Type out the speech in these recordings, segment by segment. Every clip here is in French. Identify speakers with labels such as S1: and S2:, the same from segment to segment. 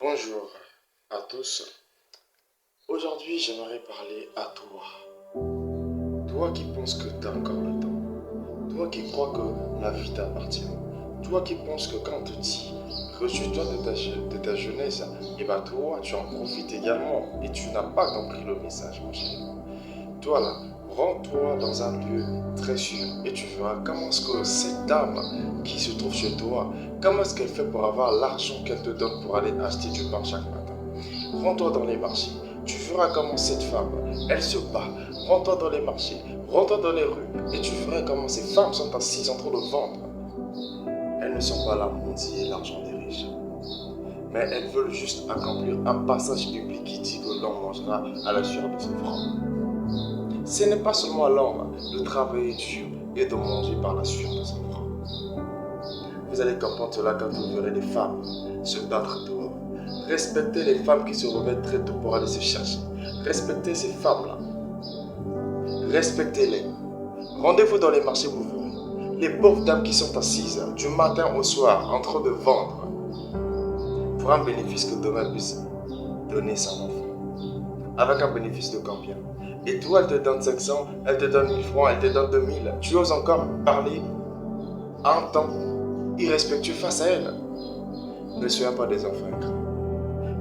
S1: Bonjour à tous. Aujourd'hui, j'aimerais parler à toi. Toi qui penses que tu as encore le temps. Toi qui crois que la vie t'appartient. Toi qui penses que quand on te dit rechute-toi de ta jeunesse, et bien toi, tu en profites également et tu n'as pas compris le message, mon chéri. Toi là, rends-toi dans un lieu très sûr et tu verras comment est-ce que cette dame qui se trouve chez toi, comment est-ce qu'elle fait pour avoir l'argent qu'elle te donne pour aller acheter du pain chaque matin. Rends-toi dans les marchés, tu verras comment cette femme, elle se bat. Rends-toi dans les marchés, rends-toi dans les rues et tu verras comment ces femmes sont assises en train de vendre. Elles ne sont pas là pour mendier l'argent des riches, mais elles veulent juste accomplir un passage biblique qui dit que l'homme mangera à la sueur de son front. Ce n'est pas seulement à l'homme de travailler dur et de manger par la sueur de son front. Vous allez comprendre cela quand vous verrez des femmes se battre dehors. Respectez les femmes qui se remettent très tôt pour aller se chercher. Respectez ces femmes-là. Respectez-les. Rendez-vous dans les marchés, vous verrez. Les pauvres dames qui sont assises du matin au soir en train de vendre pour un bénéfice que demain puisse donner son enfant. Avec un bénéfice de combien? Et toi, elle te donne 500, elle te donne 1000 francs, elle te donne 2000. Tu oses encore parler à un temps irrespectueux face à elle. Ne soyons pas des enfants ingrats.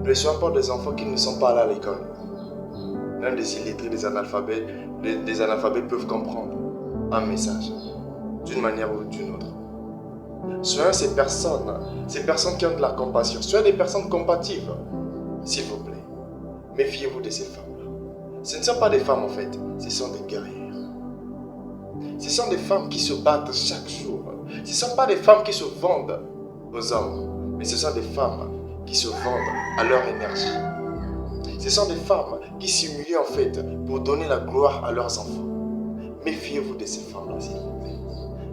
S1: Ne soyons pas des enfants qui ne sont pas allés à l'école. Même des illettrés, des analphabètes peuvent comprendre un message d'une manière ou d'une autre. Soyons ces personnes qui ont de la compassion. Soyons des personnes compatibles, s'il vous plaît. Méfiez-vous de ces femmes-là. Ce ne sont pas des femmes en fait, ce sont des guerrières. Ce sont des femmes qui se battent chaque jour. Ce ne sont pas des femmes qui se vendent aux hommes, mais ce sont des femmes qui se vendent à leur énergie. Ce sont des femmes qui s'humilient en fait pour donner la gloire à leurs enfants. Méfiez-vous de ces femmes-là, s'il vous plaît.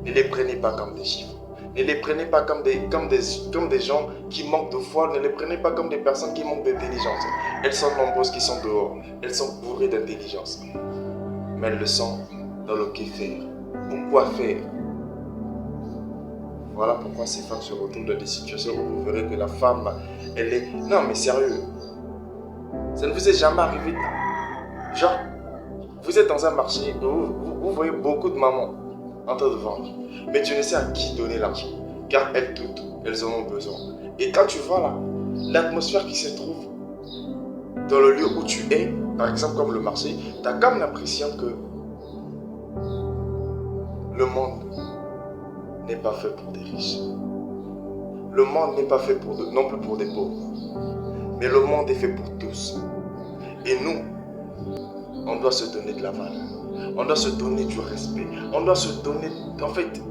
S1: Ne les prenez pas comme des chiffres. Ne les prenez pas comme des gens qui manquent de foi. Ne les prenez pas comme des personnes qui manquent d'intelligence. Elles sont nombreuses qui sont dehors. Elles sont bourrées d'intelligence. Mais elles le sont dans le que faire. Pourquoi faire? Voilà pourquoi ces femmes se retrouvent dans des situations où vous verrez que la femme, elle est... Non mais sérieux. Ça ne vous est jamais arrivé. Genre, vous êtes dans un marché où vous voyez beaucoup de mamans en train de vendre. Mais tu ne sais à qui donner l'argent. Car elles toutes, elles en ont besoin. Et quand tu vois là, l'atmosphère qui se trouve dans le lieu où tu es, par exemple comme le marché, tu as comme l'impression que le monde n'est pas fait pour des riches. Le monde n'est pas fait non plus pour des pauvres. Mais le monde est fait pour tous. Et nous, on doit se donner de la valeur. On doit se donner du respect. On doit se donner,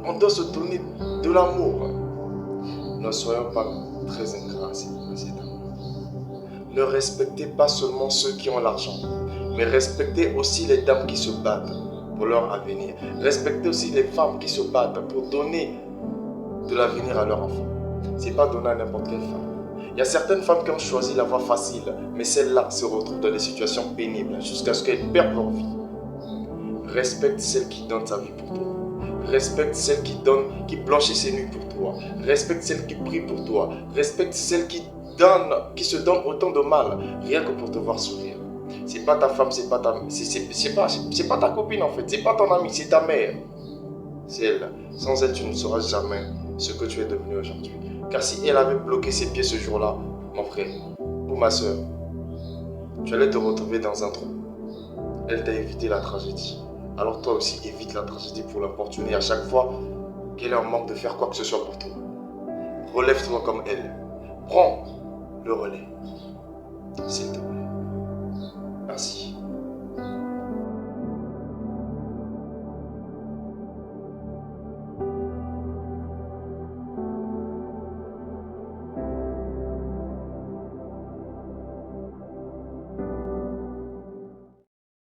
S1: on doit se donner de l'amour. Ne soyons pas très ingrats, ces dames. Ne respectez pas seulement ceux qui ont l'argent, mais respectez aussi les dames qui se battent pour leur avenir. Respectez aussi les femmes qui se battent pour donner de l'avenir à leurs enfants. Ce n'est pas donner à n'importe quelle femme. Il y a certaines femmes qui ont choisi la voie facile, mais celles-là se retrouvent dans des situations pénibles jusqu'à ce qu'elles perdent leur vie. Respecte celle qui donne sa vie pour toi. Respecte celle qui blanchit ses nuits pour toi. Respecte celle qui prie pour toi. Respecte celle qui se donne autant de mal, rien que pour te voir sourire. C'est pas ta femme, c'est pas ta copine en fait, c'est pas ton amie, c'est ta mère. C'est elle. Sans elle, tu ne sauras jamais ce que tu es devenu aujourd'hui. Car si elle avait bloqué ses pieds ce jour-là, mon frère ou ma soeur, tu allais te retrouver dans un trou. Elle t'a évité la tragédie. Alors toi aussi, évite la tragédie pour l'importuner à chaque fois qu'elle est en manque de faire quoi que ce soit pour toi. Relève-toi comme elle. Prends le relais.